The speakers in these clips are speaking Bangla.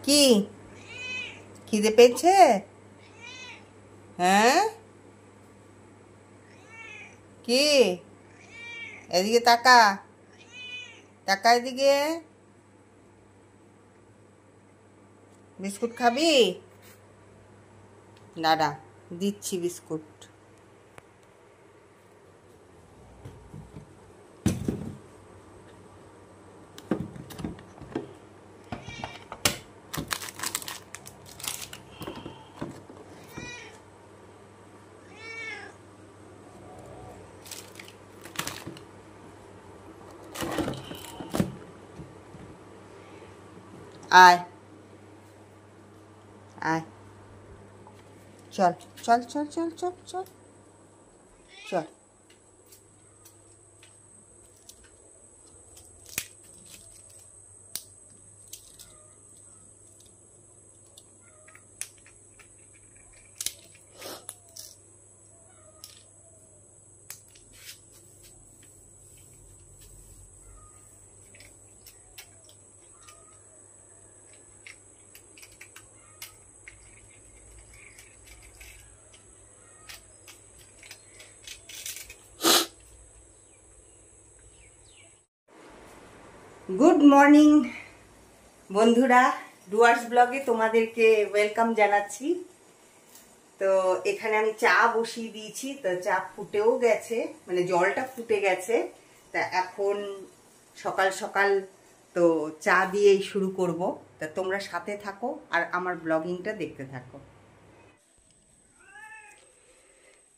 কি খিদে পেয়েছে? হ্যাঁ কি? এদিকে তাকা, তাকা এদিকে। বিস্কুট খাবি? দাঁড়া, দিচ্ছি বিস্কুট। আয় আয়, চল চল চল চল চল চল চল। গুড মর্নিং বন্ধুরা, ডুয়ার্স ব্লগে তোমাদেরকে ওয়েলকাম জানাচ্ছি। তো এখানে আমি চা বসিয়ে দিয়েছি, তো চা ফুটেও গেছে, মানে জলটা ফুটে গেছে। তা এখন সকাল সকাল তো চা দিয়েই শুরু করব। তা তোমরা সাথে থাকো আর আমার ব্লগিংটা দেখতে থাকো।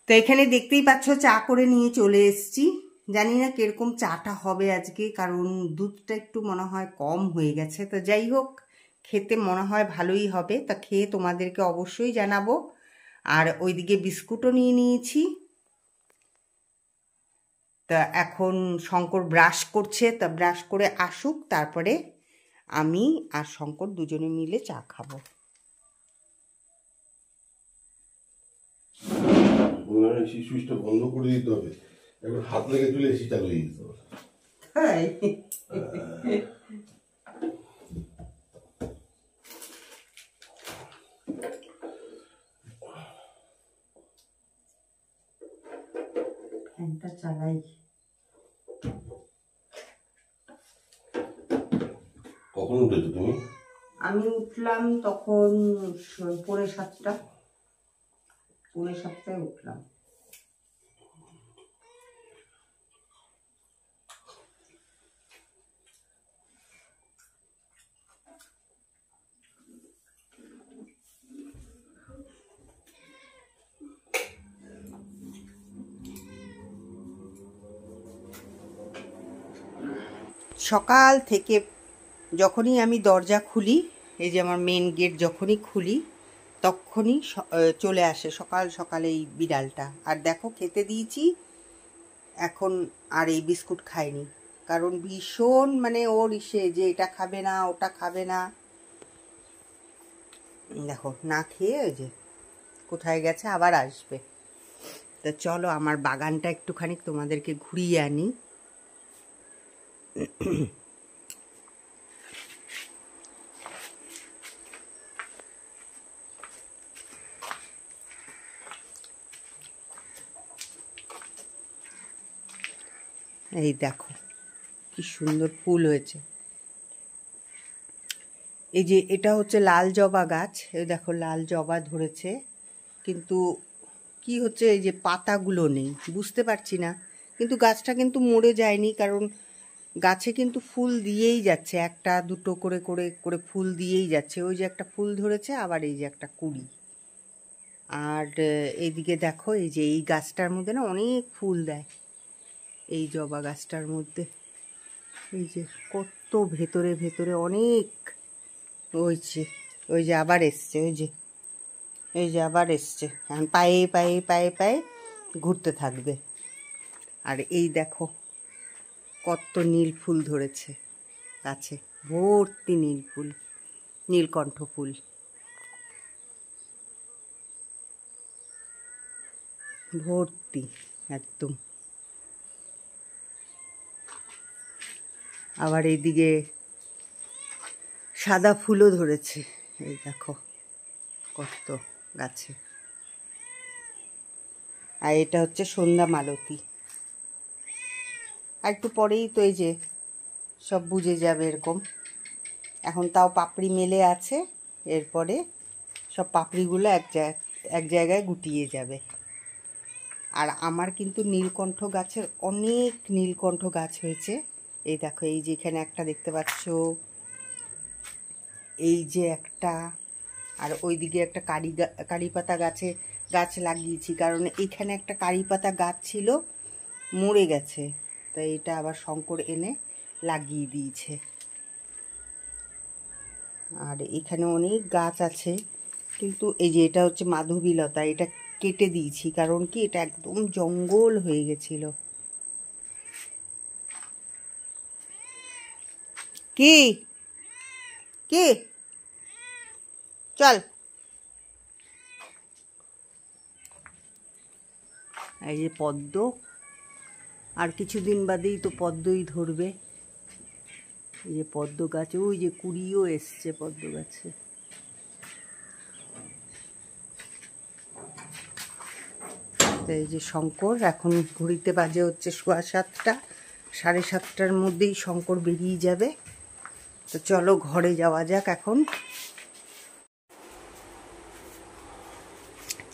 তো এখানে দেখতেই পাচ্ছ চা করে নিয়ে চলে এসেছি। জানি না কিরকম চাটা হবে আজকে, কারণ দুধটা একটু মনে হয় কম হয়ে গেছে। তো যাই হোক, খেতে মনে হয় ভালোই হবে। তা খেয়ে তোমাদেরকে অবশ্যই জানাবো। আর ওইদিকে বিস্কুটও নিয়ে নিয়েছি। তা এখন শঙ্কর ব্রাশ করছে, তা ব্রাশ করে আসুক, তারপরে আমি আর শঙ্কর দুজনে মিলে চা খাবো। সুইচটা বন্ধ করে দিতে হবে, এখন হাত লেগে চলে এসি চালু হয়ে যেতে হবে। ফ্যানটা চালাই। কখন উঠেছো তুমি? আমি উঠলাম তখন 6:45, 7:45 উঠলাম। সকাল থেকে যখনই আমি দরজা খুলি, এই যে আমার মেন গেট যখনই খুলি, তখনই চলে আসে সকাল সকাল এই বিড়ালটা। আর দেখো, খেতে দিয়েছি এখন, আর এই বিস্কুট খায়নি, কারণ ভীষণ মানে ওর ইসে যে এটা খাবে না ওটা খাবে না। দেখো না খেয়ে ওই যে কোথায় গেছে, আবার আসবে। তা চলো আমার বাগানটা একটুখানি তোমাদেরকে ঘুরিয়ে আনি। এই দেখো কি সুন্দর ফুল হয়েছে। এই যে এটা হচ্ছে লাল জবা গাছ, এই দেখো লাল জবা ধরেছে, কিন্তু কি হচ্ছে এই যে পাতাগুলো নেই, বুঝতে পারছি না। কিন্তু গাছটা কিন্তু মরে যায়নি, কারণ গাছে কিন্তু ফুল দিয়েই যাচ্ছে, একটা দুটো করে করে করে ফুল দিয়েই যাচ্ছে। ওই যে একটা ফুল ধরেছে, আবার এই যে একটা কুড়ি। আর এইদিকে দেখো, এই যে এই গাছটার মধ্যে না অনেক ফুল দেয়, এই জবা গাছটার মধ্যে। এই যে কত ভেতরে ভেতরে অনেক। ওই যে আবার এসছে, এই যে আবার এসছে, এখন পায়ে পায়ে পায়ে পায়ে ঘুরতে থাকবে। আর এই দেখো কত নীল ফুল ধরেছে গাছে, ভর্তি নীল ফুল, নীলকণ্ঠ ফুল, ভর্তি একদম। আবার এইদিকে সাদা ফুলও ধরেছে, এই দেখো কত গাছে। আর এটা হচ্ছে সন্ধ্যা মালতী। আর একটু পরেই তো এই যে সব বুঝে যাবে এরকম। এখন তাও পাপড়ি মেলে আছে, এরপরে সব পাপড়িগুলো এক জায়গায় গুটিয়ে যাবে। আর আমার কিন্তু নীলকণ্ঠ গাছের অনেক নীলকণ্ঠ গাছ হয়েছে। এই দেখো, এই যে এখানে একটা দেখতে পাচ্ছ, এই যে একটা, আর ওইদিকে একটা কারি পাতা গাছ লাগিয়েছি, কারণ এইখানে একটা কারি পাতা গাছ ছিল, মরে গেছে, তাই এটা আবার শঙ্কর এনে লাগিয়ে দিয়েছে। আর এখানে অনেক গাছ আছে, কিন্তু এই যে এটা হচ্ছে মাধবীলতা, এটা কেটে দিয়েছি, কারণ কি এটা একদম জঙ্গল হয়ে গেছিল। কি কি চল, এই যে পদ্ম, আর কিছুদিন বাদেই তো পদ্মই ধরবে। এই যে পদ্ম গাছে, ওই যে কুড়িও এসছে পদ্ম গাছে। এই যে শঙ্কর, এখন ঘড়িতে বাজে হচ্ছে 7:15, 7:30টার মধ্যেই শঙ্কর বেরিয়ে যাবে। তো চলো ঘরে যাওয়া যাক এখন।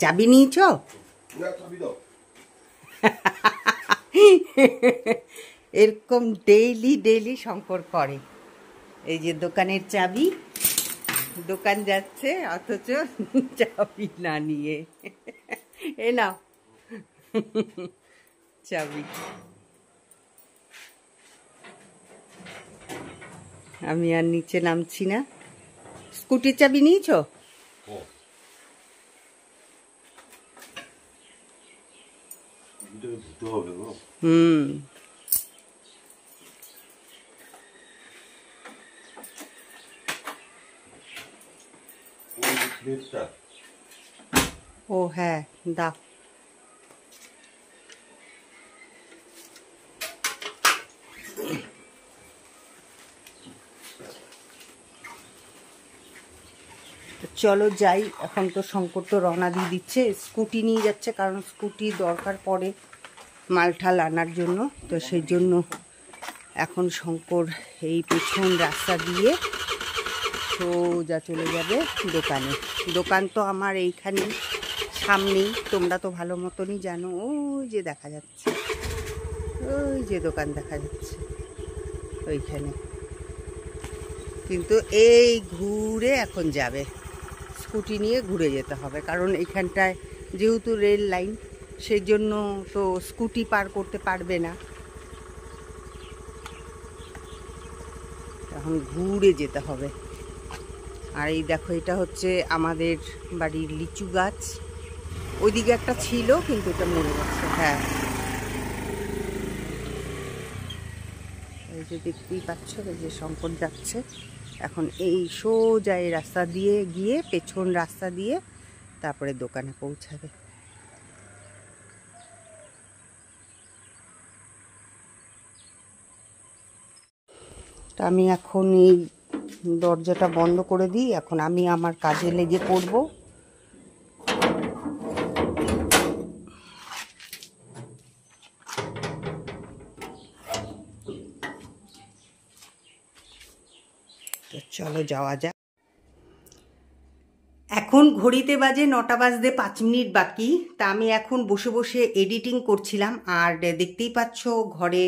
চাবি নিয়েছ? এরকম ডেইলি শঙ্কর করে। এই যে দোকানের চাবি, দোকান যাচ্ছে অথচ চাবি না নিয়ে। এ নাও চাবি। আমি আর নিচে নামছি না। স্কুটির চাবি নিয়েছ? হুম। ও হ্যাঁ, দাও। চলো যাই, এখন তো শঙ্কর তো রওনা দিয়ে দিচ্ছে, স্কুটি নিয়ে যাচ্ছে, কারণ স্কুটি দরকার পড়ে মালঠাল আনার জন্য। তো সেই জন্য এখন শঙ্কর এই পেছন রাস্তা দিয়ে সোজা চলে যাবে দোকানে। দোকান তো আমার এইখানে সামনেই, তোমরা তো ভালো মতনই জানো। ওই যে দেখা যাচ্ছে, ওই যে দোকান দেখা যাচ্ছে ওইখানে। কিন্তু এই ঘুরে এখন যাবে, স্কুটি নিয়ে ঘুরে যেতে হবে, কারণ এইখানটায় যেহেতু রেল লাইন, সেই জন্য তো স্কুটি পার করতে পারবে না, এখন ঘুরে যেতে হবে। আর এই দেখো, এটা হচ্ছে আমাদের বাড়ির লিচু গাছ। ওইদিকে একটা ছিল, কিন্তু এটা মরে গেছে। হ্যাঁ, এই যে দেখতেই পাচ্ছ, এই যে শঙ্কর যাচ্ছে এখন এই সোজা এই রাস্তা দিয়ে গিয়ে, পেছন রাস্তা দিয়ে তারপরে দোকানে পৌঁছাবে। তা আমি এখন এই দরজাটা বন্ধ করে দিই, এখন আমি আমার কাজে লেগে পড়ব। তো চলো যাওয়া যাক। এখন ঘড়িতে বাজে 9টা বাজতে 5 মিনিট বাকি। তা আমি এখন বসে বসে এডিটিং করছিলাম, আর দেখতেই পাচ্ছ ঘরে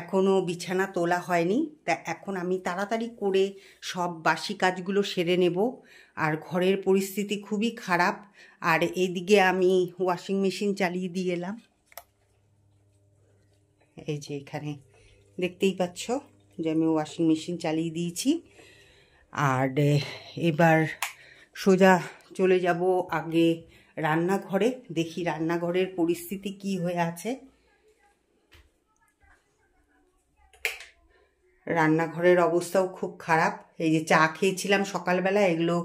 এখনও বিছানা তোলা হয়নি। তা এখন আমি তাড়াতাড়ি করে সব বাসি কাজগুলো সেরে নেব। আর ঘরের পরিস্থিতি খুবই খারাপ। আর এইদিকে আমি ওয়াশিং মেশিন চালিয়ে দিয়ে এলাম। এই যে এখানে দেখতেই পাচ্ছ যে আমি ওয়াশিং মেশিন চালিয়ে দিয়েছি। আর এবার সোজা চলে যাব আগে রান্নাঘরে, দেখি রান্নাঘরের পরিস্থিতি কি হয়ে আছে। রান্নাঘরের অবস্থাও খুব খারাপ। এই যে চা খেয়েছিলাম সকালবেলা, এগুলো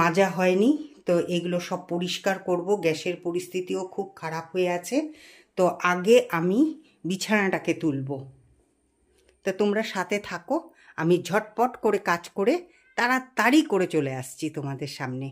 মাজা হয়নি, তো এগুলো সব পরিষ্কার করব। গ্যাসের পরিস্থিতিও খুব খারাপ হয়ে আছে। তো আগে আমি বিছানাটাকে তুলব। তা তোমরা সাথে থাকো, আমি ঝটপট করে কাজ করে তাড়াতাড়ি করে চলে আসছি তোমাদের সামনে।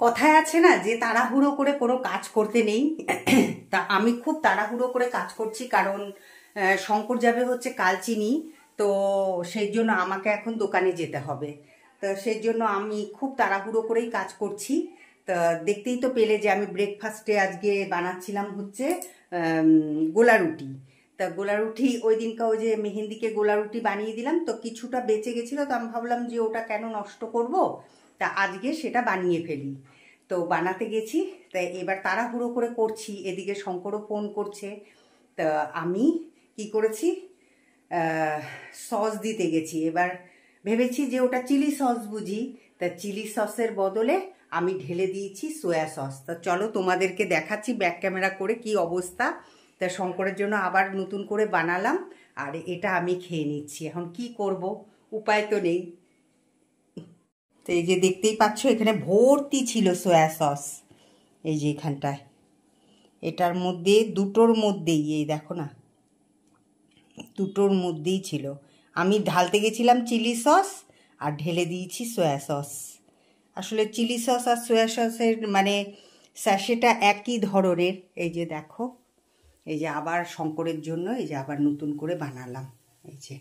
কথায় আছে না যে তাড়াহুড়ো করে কোনো কাজ করতে নেই। তা আমি খুব তাড়াহুড়ো করে কাজ করছি, কারণ শঙ্কর যাবে হচ্ছে কালচিনি, তো সেই জন্য আমাকে এখন দোকানে যেতে হবে। তো সেই জন্য আমি খুব তাড়াহুড়ো করেই কাজ করছি। তা দেখতেই তো পেলে যে আমি ব্রেকফাস্টে আজকে বানাচ্ছিলাম হচ্ছে গোলা রুটি। তা গোলা রুটি ওই দিনকে ওই যে মেহেন্দিকে গোলা রুটি বানিয়ে দিলাম, তো কিছুটা বেঁচে গেছিলো, তো আমি ভাবলাম যে ওটা কেন নষ্ট করব, তা আজকে সেটা বানিয়ে ফেলি। তো বানাতে গেছি, তাই এবার তাড়াহুড়ো করে করছি, এদিকে শঙ্করও ফোন করছে। তা আমি কি করেছি, সস দিতে গেছি। এবার ভেবেছি যে ওটা চিলি সস বুঝি, তা চিলি সসের বদলে আমি ঢেলে দিয়েছি সোয়া সস। তা চলো তোমাদেরকে দেখাচ্ছি ব্যাক ক্যামেরা করে কি অবস্থা। তা শঙ্করের জন্য আবার নতুন করে বানালাম, আর এটা আমি খেয়ে নিচ্ছি। এখন কি করব, উপায় তো নেই। তো এই যে দেখতেই পাচ্ছ এখানে ভর্তি ছিল সোয়া সস, এই যে এখানটায়, এটার মধ্যে দুটোর মধ্যেই, এই দেখো না, দুটোর মধ্যেই ছিল। আমি ঢালতে গেছিলাম চিলি সস আর ঢেলে দিয়েছি সোয়া সস। আসলে চিলি সস আর সোয়া সসের মানে স্যাশেটা একই ধরনের। এই যে দেখো, এই যে আবার শঙ্করের জন্য এই যে আবার নতুন করে বানালাম, এই যে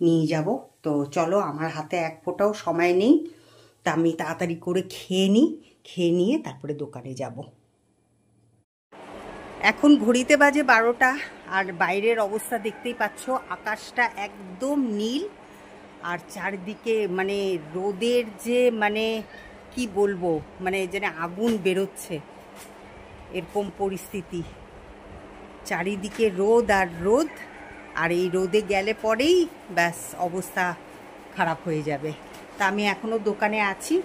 নিয়ে যাব। তো চলো, আমার হাতে এক ফোঁটাও সময় নেই, তা আমি তাড়াতাড়ি করে খেয়ে নিই, খেয়ে নিয়ে তারপরে দোকানে যাব। এখন ঘড়িতে বাজে 12টা, আর বাইরের অবস্থা দেখতেই পাচ্ছ, আকাশটা একদম নীল, আর চারদিকে মানে রোদের যে মানে কি বলবো, মানে যেন আগুন বেরোচ্ছে এরকম পরিস্থিতি। চারিদিকে রোদ আর রোদ, আর এই রোদে গেলে পরেই ব্যাস অবস্থা খারাপ হয়ে যাবে। তা আমি এখনও দোকানে আছি,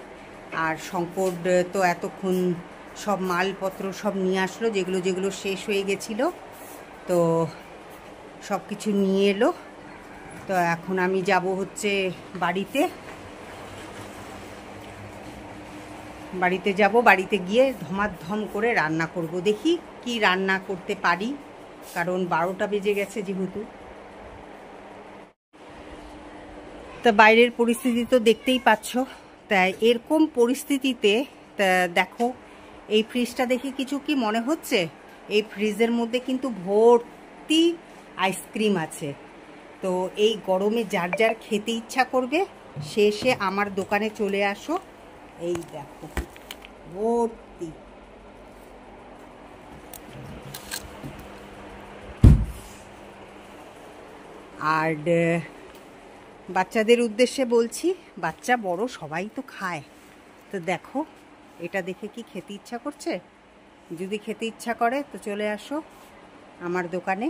আর শঙ্কর তো এতক্ষণ সব মালপত্র সব নিয়ে আসলো, যেগুলো যেগুলো শেষ হয়ে গেছিলো, তো সব কিছু নিয়ে এলো। তো এখন আমি যাব হচ্ছে বাড়িতে যাব। বাড়িতে গিয়ে ধমাধম করে রান্না করব, দেখি কি রান্না করতে পারি, কারণ 12টা বেজে গেছে যেহেতু। তা বাইরের পরিস্থিতি তো দেখতেই পাচ্ছ। তাই এরকম পরিস্থিতিতে তা দেখো, এই ফ্রিজটা দেখে কিছু কি মনে হচ্ছে? এই ফ্রিজের মধ্যে কিন্তু ভর্তি আইসক্রিম আছে। তো এই গরমে যার যার খেতে ইচ্ছা করবে সে এসে আমার দোকানে চলে আসো। এই দেখো ভর্তি। আর বাচ্চাদের উদ্দেশ্যে বলছি, বাচ্চা বড় সবাই তো খায়। তো দেখো, এটা দেখে কি খেতে ইচ্ছা করছে? যদি খেতে ইচ্ছা করে তো চলে আসো আমার দোকানে।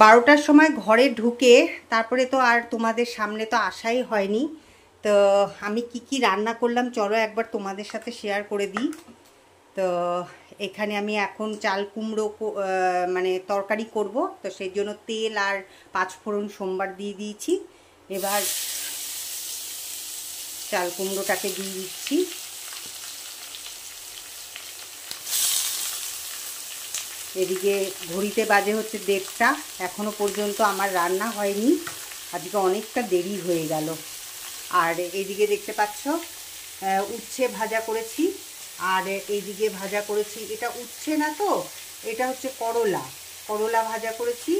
বারোটার সময় ঘরে ঢুকে তারপরে তো আর তোমাদের সামনে তো আসাই হয়নি। তো আমি কি কি রান্না করলাম চলো একবার তোমাদের সাথে শেয়ার করে দিই। তো এখানে আমি এখন চাল কুমড়ো মানে তরকারি করব, তো সেই জন্য তেল আর পাঁচফোড়ন সোমবার দিয়ে দিয়েছি। এবার চাল কুমড়োটাকে দিয়ে দিচ্ছি। এদিকে ঘড়িতে বাজে হচ্ছে 1:30, এখনো পর্যন্ত আমার রান্না হয়নি। আজকে অনেকটা দেরি হয়ে গেল। আর এইদিকে দেখতে পাচ্ছ উচ্ছে ভাজা করেছি, আর এইদিকে ভাজা করেছি, এটা উচ্ছে না তো, এটা হচ্ছে করলা ভাজা করেছি।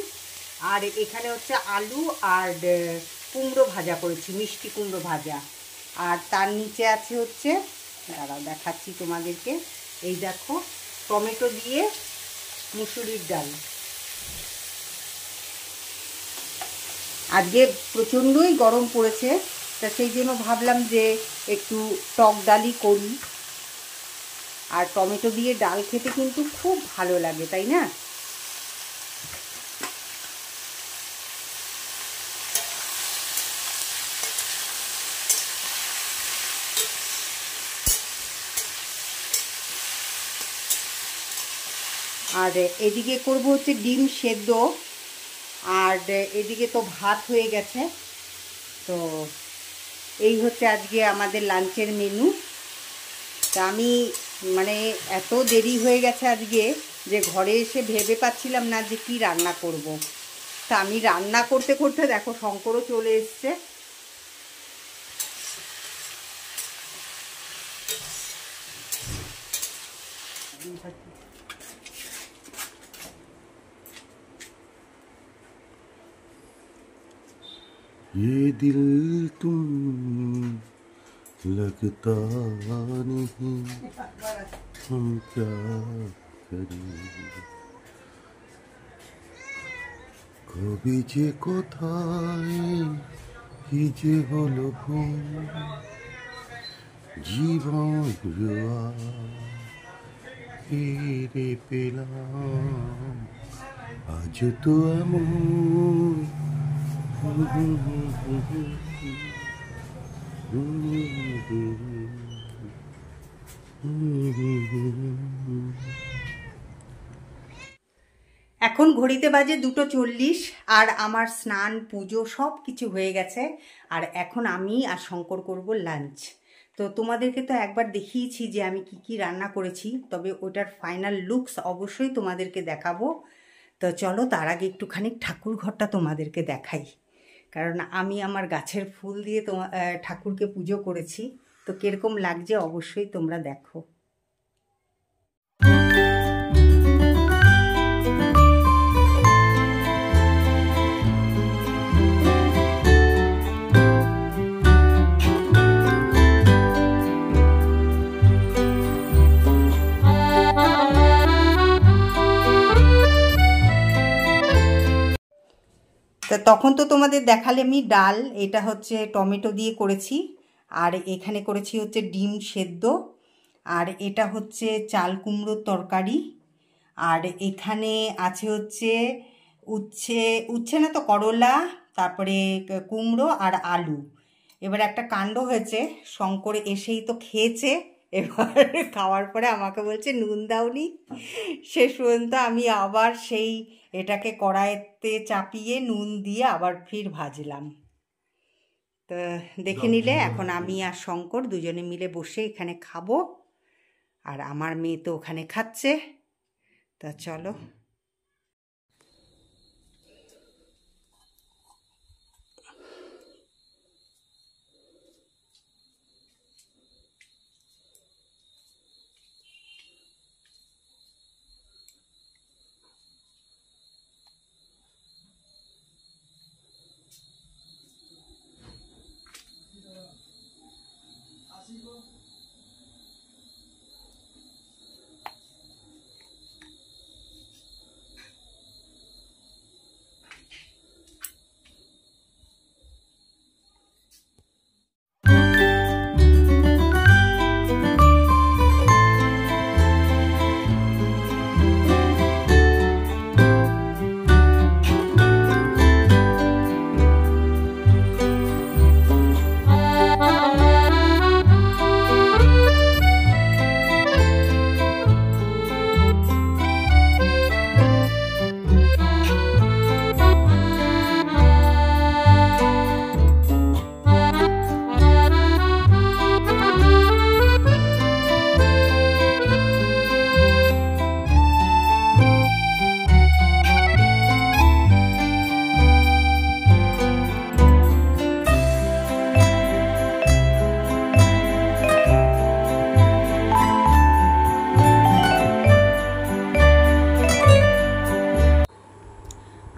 আর এখানে হচ্ছে আলু আর কুমড়ো ভাজা করেছি, মিষ্টি কুমড়ো ভাজা। আর তার নিচে আছে হচ্ছে, দাঁড়াও দেখাচ্ছি তোমাদেরকে, এই দেখো টমেটো দিয়ে মুসুরির ডাল। আজকে প্রচণ্ডই গরম পড়েছে, তা সেই জন্য ভাবলাম যে একটু টক ডালই করি। আর টমেটো দিয়ে ডাল খেতে কিন্তু খুব ভালো লাগে, তাই না? আর এদিকে করব হচ্ছে ডিম সেদ্ধ, আর এদিকে তো ভাত হয়ে গেছে। তো এই হচ্ছে আজকে আমাদের লাঞ্চের মেনু। তা আমি মানে এত দেরি হয়ে গেছে আজকে যে ঘরে এসে ভেবে পাচ্ছিলাম না যে কি রান্না করব। তা আমি রান্না করতে করতে দেখো শঙ্করও চলে এসছে। ये दिल तुम लगता नहीं, हम क्या करें, কবি যে কোথায় কি যে হলো ভুল, জীবন ফিরে পেলাম আজ তো এমন। এখন ঘড়িতে বাজে 2:40, আর আমার স্নান পুজো সব কিছু হয়ে গেছে। আর এখন আমি আর শঙ্কর করব লাঞ্চ। তো তোমাদেরকে তো একবার দেখিয়েছি যে আমি কি কি রান্না করেছি, তবে ওটার ফাইনাল লুকস অবশ্যই তোমাদেরকে দেখাবো। তো চলো তার আগে একটুখানি ঠাকুর ঘরটা তোমাদেরকে দেখাই, কারণ আমি আমার গাছের ফুল দিয়ে ঠাকুরকে পুজো করেছি। তো কিরকম লাগছে অবশ্যই তোমরা দেখো। তা তখন তো তোমাদের দেখালে আমি ডাল, এটা হচ্ছে টমেটো দিয়ে করেছি, আর এখানে করেছি হচ্ছে ডিম সেদ্ধ, আর এটা হচ্ছে চাল কুমড়োর তরকারি, আর এখানে আছে হচ্ছে উচ্ছে না তো করলা, তারপরে কুমড়ো আর আলু। এবার একটা কাণ্ড হয়েছে, শঙ্কর এসেই তো খেয়েছে, এবার খাওয়ার পরে আমাকে বলছে নুন দাওনি। শেষ পর্যন্ত আমি আবার সেই এটাকে কড়াইতে চাপিয়ে নুন দিয়ে আবার ফির ভাজলাম। তো দেখে নিলে এখন আমি আর শঙ্কর দুজনে মিলে বসে এখানে খাবো, আর আমার মেয়ে তো ওখানে খাচ্ছে। তা চলো।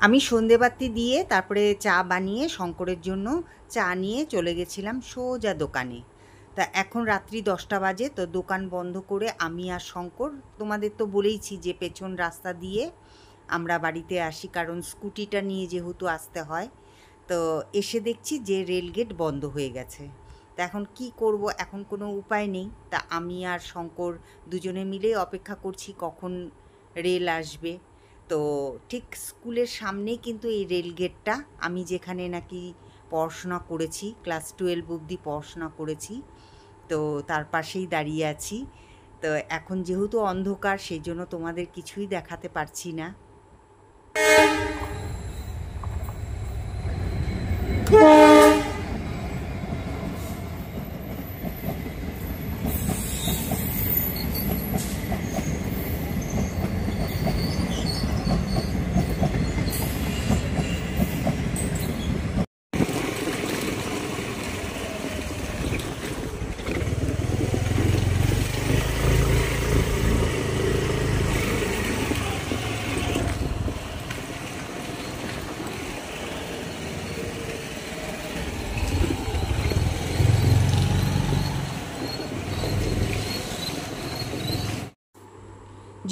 আমি সন্ধেবাতি দিয়ে তারপরে চা বানিয়ে শঙ্করের জন্য চা নিয়ে চলে গেছিলাম সোজা দোকানে। তা এখন রাত্রি 10টা বাজে, তো দোকান বন্ধ করে আমি আর শঙ্কর, তোমাদের তো বলেইছি যে পেছন রাস্তা দিয়ে আমরা বাড়িতে আসি, কারণ স্কুটিটা নিয়ে যেহেতু আসতে হয়। তো এসে দেখছি যে রেলগেট বন্ধ হয়ে গেছে। তা এখন কি করব, এখন কোনো উপায় নেই। তা আমি আর শঙ্কর দুজনে মিলে অপেক্ষা করছি কখন রেল আসবে। তো ঠিক স্কুলের সামনেই কিন্তু এই রেলগেটটা, আমি যেখানে নাকি পড়াশোনা করেছি, ক্লাস 12 অবধি পড়াশোনা করেছি, তো তার পাশেই দাঁড়িয়ে আছি। তো এখন যেহেতু অন্ধকার, সেই জন্য তোমাদের কিছুই দেখাতে পারছি না।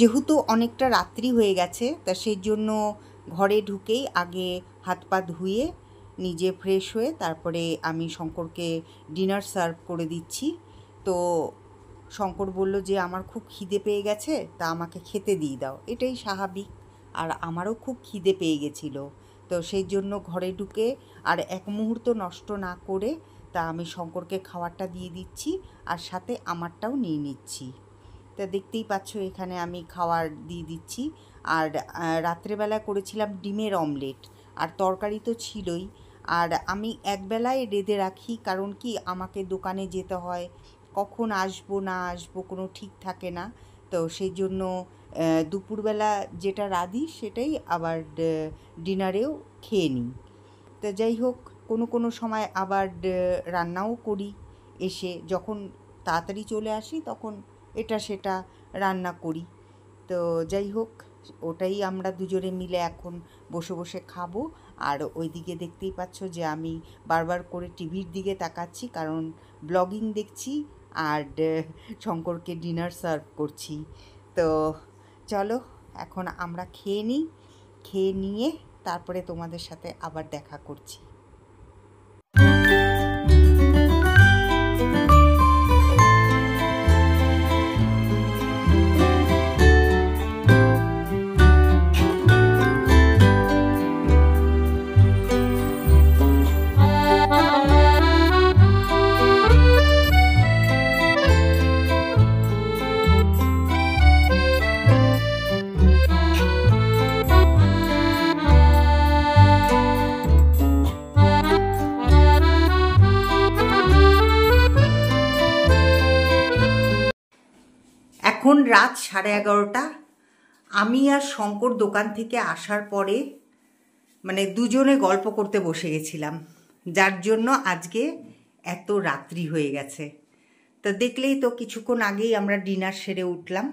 যেহেতু অনেকটা রাত্রি হয়ে গেছে, তা সেই জন্য ঘরে ঢুকেই আগে হাত পা ধুয়ে নিজে ফ্রেশ হয়ে তারপরে আমি শঙ্করকে ডিনার সার্ভ করে দিচ্ছি। তো শঙ্কর বলল যে আমার খুব খিদে পেয়ে গেছে, তা আমাকে খেতে দিয়ে দাও। এটাই স্বাভাবিক, আর আমারও খুব খিদে পেয়ে গেছিলো। তো সেই জন্য ঘরে ঢুকে আর এক মুহূর্ত নষ্ট না করে তা আমি শঙ্করকে খাবারটা দিয়ে দিচ্ছি, আর সাথে আমারটাও নিয়ে নিচ্ছি। তা দেখতেই পাচ্ছ এখানে আমি খাবার দিয়ে দিচ্ছি। আর রাত্রেবেলা করেছিলাম ডিমের অমলেট, আর তরকারি তো ছিলই। আর আমি একবেলায় রেঁধে রাখি, কারণ কি আমাকে দোকানে যেতে হয়, কখন আসবো না আসবো কোনো ঠিক থাকে না। তো সেই জন্য দুপুরবেলা যেটা রাঁধি সেটাই আবার ডিনারেও খেয়ে নিই। তো যাই হোক, কোনো সময় আবার রান্নাও করি, এসে যখন তাড়াতাড়ি চলে আসি তখন এটা সেটা রান্না করি। তো যাই হোক, ওটাই আমরা দুজনে মিলে এখন বসে বসে খাবো। আর ওইদিকে দেখতেই পাচ্ছ যে আমি বারবার করে টিভির দিকে তাকাচ্ছি, কারণ ব্লগিং দেখছি আর শঙ্করকে ডিনার সার্ভ করছি। তো চলো এখন আমরা খেয়ে নিই, খেয়ে নিয়ে তারপরে তোমাদের সাথে আবার দেখা করছি। এখন রাত 11:30। আমি আর শঙ্কর দোকান থেকে আসার পরে মানে দুজনে গল্প করতে বসে গেছিলাম, যার জন্য আজকে এত রাত্রি হয়ে গেছে। তো দেখলেই তো কিছুক্ষণ আগেই আমরা ডিনার সেরে উঠলাম।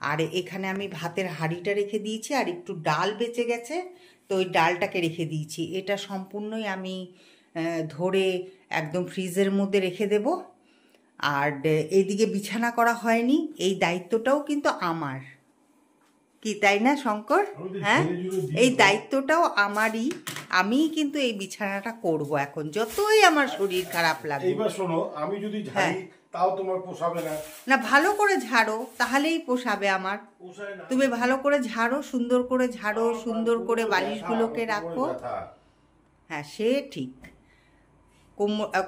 আর এখানে আমি ভাতের হাঁড়িটা রেখে দিয়েছি, আর একটু ডাল বেঁচে গেছে, তো ওই ডালটাকে রেখে দিয়েছি। এটা সম্পূর্ণই আমি ধরে একদম ফ্রিজের মধ্যে রেখে দেব। আর এইদিকে বিছানা করা হয়নি, এই দায়িত্বটাও কিন্তু আমার, কি তাই না শঙ্কর? হ্যাঁ, এই দায়িত্বটাও আমারই। আমি কিন্তু এই বিছানাটা করব এখন, যতই আমার শরীর খারাপ লাগে। এইবার শোনো, আমি যদি ঝাড়ি তাও তোমার পোষাবে না। না, ভালো করে ঝাড়ো, তাহলেই পোষাবে আমার। তুমি ভালো করে ঝাড়ো, সুন্দর করে ঝাড়ো, সুন্দর করে বালিশগুলোকে রাখো। হ্যাঁ, সে ঠিক।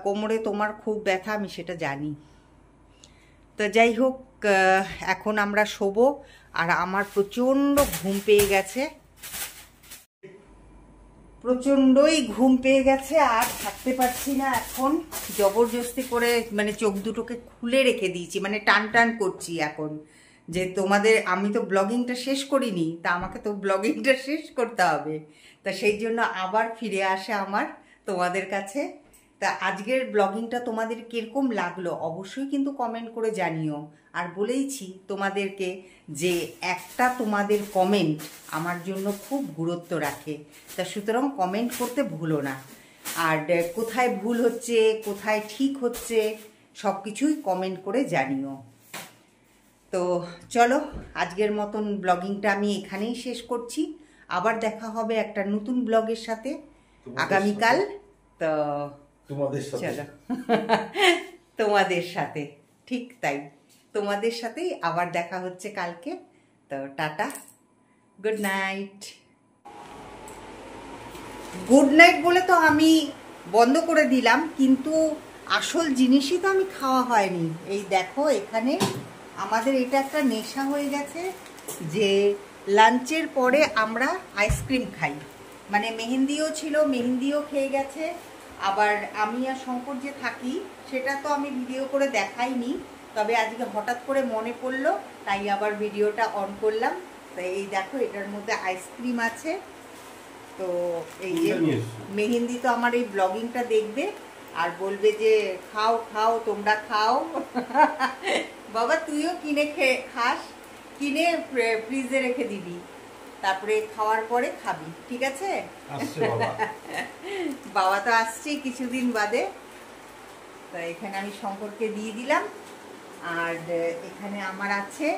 কোমরে তোমার খুব ব্যথা, আমি সেটা জানি। তো যাই হোক, এখন আমরা শোবো। আর আমার প্রচণ্ড ঘুম পেয়ে গেছে, প্রচণ্ডই ঘুম পেয়ে গেছে, আর থাকতে পারছি না। এখন জবরদস্তি করে মানে চোখ দুটোকে খুলে রেখে দিয়েছি, মানে টান টান করছি এখন, যে তোমাদের, আমি তো ব্লগিংটা শেষ করিনি, তা আমাকে তো ব্লগিংটা শেষ করতে হবে। তা সেই জন্য আবার ফিরে আসে আমার তোমাদের কাছে তা আজকের ব্লগিংটা তোমাদের কিরকম লাগলো অবশ্যই কিন্তু কমেন্ট করে জানিও। আর বলেইছি তোমাদেরকে যে একটা তোমাদের কমেন্ট আমার জন্য খুব গুরুত্ব রাখে, তা সুতরাং কমেন্ট করতে ভুলো না। আর কোথায় ভুল হচ্ছে কোথায় ঠিক হচ্ছে সব কিছুই কমেন্ট করে জানিও। তো চলো আজকের মতন ব্লগিংটা আমি এখানেই শেষ করছি। আবার দেখা হবে একটা নতুন ব্লগের সাথে আগামীকাল। তো তোমাদের সাথে চলো তোমাদের সাথে, ঠিক তাই, তোমাদের সাথেই আবার দেখা হচ্ছে কালকে। তো tata, good night. Good night বলে তো আমি বন্ধ করে দিলাম, কিন্তু আসল জিনিসই তো আমি খাওয়া হয়নি। এই দেখো এখানে আমাদের এটা একটা নেশা হয়ে গেছে যে লাঞ্চের পরে আমরা আইসক্রিম খাই। মানে মেহেন্দিও ছিল, মেহেন্দিও খেয়ে গেছে। আবার আমি আর শঙ্কর যে থাকি সেটা তো আমি ভিডিও করে দেখাইনি, তবে আজকে হঠাৎ করে মনে পড়লো তাই আবার ভিডিওটা অন করলাম। তো এই দেখো এটার মধ্যে আইসক্রিম আছে। তো এই যে মেহেন্দি তো আমার এই ব্লগিংটা দেখবে আর বলবে যে খাও খাও তোমরা খাও। বাবা তুইও কিনে খাস, কিনে ফ্রিজে রেখে দিবি, তারপরে খাওয়ার পরে খাবি, ঠিক আছে? বাবা তো আসছে কিছুদিন বাদে। তো এখানে আমি শঙ্করকে দিয়ে দিলাম, আর এখানে আমার আছে।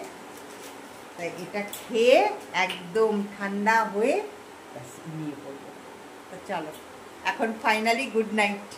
তাই এটা খেয়ে একদম ঠান্ডা হয়ে নিয়ে পড়বো। তো চলো এখন ফাইনালি গুড নাইট।